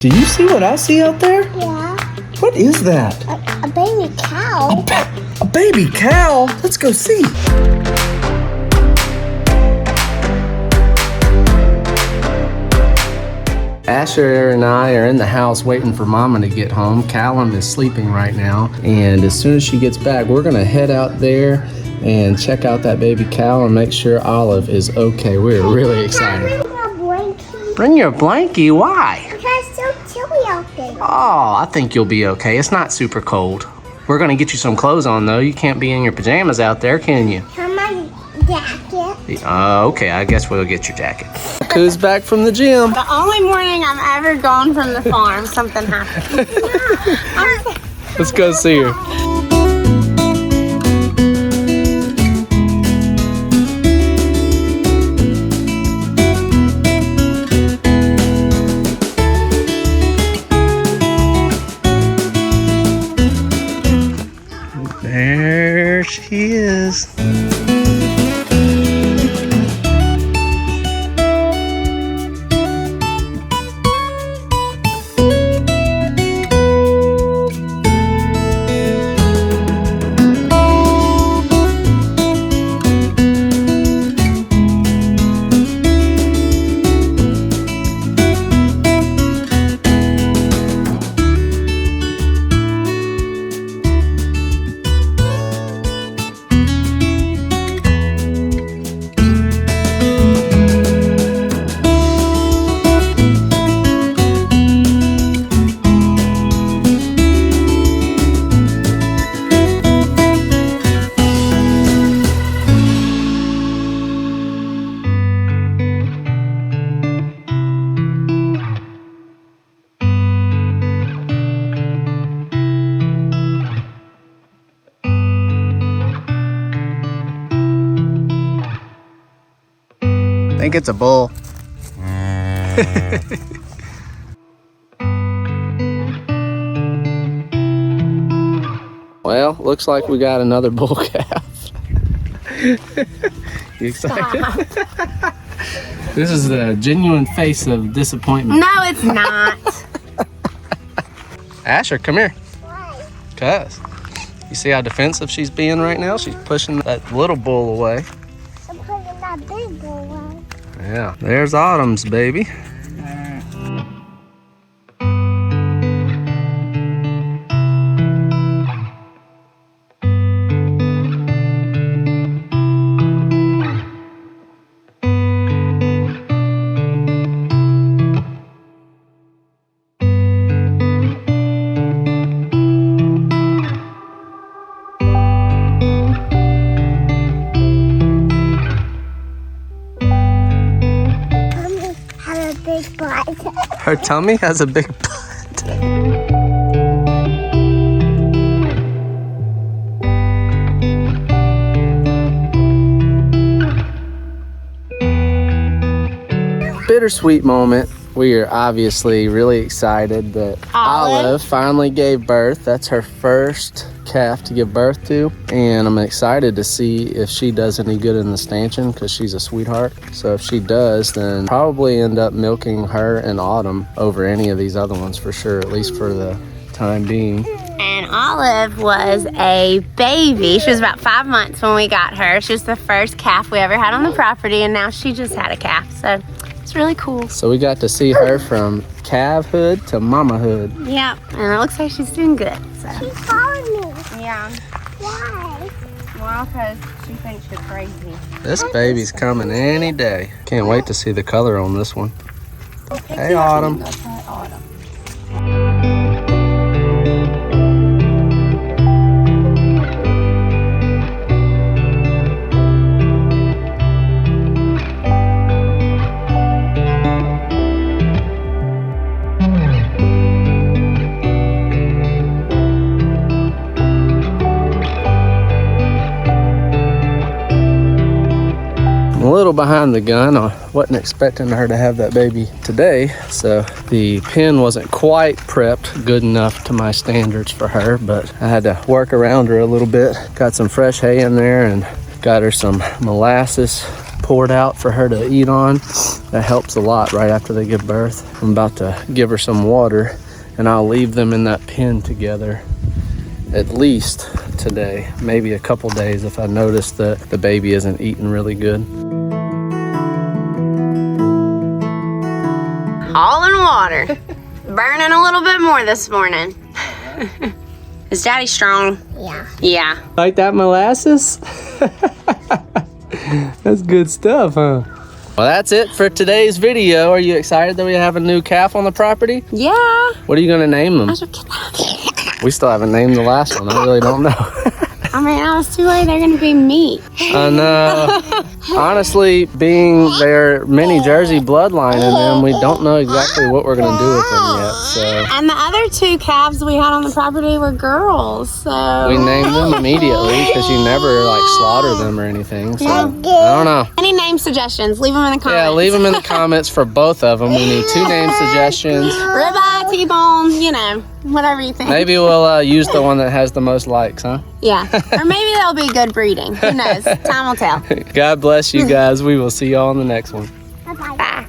Do you see what I see out there? Yeah. What is that? A baby cow. A baby cow? Let's go see. Asher and I are in the house waiting for Mama to get home. Callum is sleeping right now, and as soon as she gets back, we're gonna head out there and check out that baby cow and make sure Olive is okay. We're really excited. Bring your blankie? Why? Because it's so chilly out there. Oh, I think you'll be okay. It's not super cold. We're gonna get you some clothes on though. You can't be in your pajamas out there, can you? Come my jacket. Okay, I guess we'll get your jacket. Who's back from the gym? The only morning I'm ever gone from the farm, something happened. Let's go see her. There she is. I think it's a bull. Well, looks like we got another bull calf. You excited? This is the genuine face of disappointment. No, it's not. Asher, come here. Why? Cuz. You see how defensive she's being right now? She's pushing that little bull away. I'm putting that big boy away. Yeah, there's Autumn's baby. Big butt. Her tummy has a big butt. Bittersweet moment. We are obviously really excited that Olive finally gave birth. That's her first calf to give birth to, and I'm excited to see if she does any good in the stanchion because she's a sweetheart. So if she does, then probably end up milking her and Autumn over any of these other ones for sure, at least for the time being. And Olive was a baby. She was about 5 months when we got her. She was the first calf we ever had on the property, and now she just had a calf. So it's really cool. So we got to see her from calfhood to mamahood. Yeah, and it looks like she's doing good. So. She followed me. Yeah. Why? Well, because she thinks you're crazy. This baby's coming any day. Can't wait to see the color on this one. Hey, Autumn. A little behind the gun. I wasn't expecting her to have that baby today, so the pen wasn't quite prepped good enough to my standards for her, but I had to work around her a little bit. Got some fresh hay in there and got her some molasses, poured out for her to eat on. That helps a lot right after they give birth. I'm about to give her some water, and I'll leave them in that pen together at least today, maybe a couple days if I notice that the baby isn't eating really good. All in water. Burning a little bit more this morning. Is Daddy strong? Yeah. Yeah. Like that molasses? That's good stuff, huh? Well, that's it for today's video. Are you excited that we have a new calf on the property? Yeah. What are you gonna name them? We still haven't named the last one. I really don't know. I mean, I was too late. They're gonna be meat. I know. Honestly, being their mini Jersey bloodline in them, we don't know exactly what we're gonna do with them yet. So And the other 2 calves we had on the property were girls. So we named them immediately because you never like slaughter them or anything. So I don't know. Any name suggestions? Leave them in the comments. Yeah, leave them in the comments for both of them. We need 2 name suggestions. Ribeye, T-bone, you know, whatever you think. Maybe we'll use the one that has the most likes, huh? Yeah. Or maybe they'll be good breeding. Who knows? Time will tell. God bless you guys. We will see y'all on the next one. Bye-bye. Bye.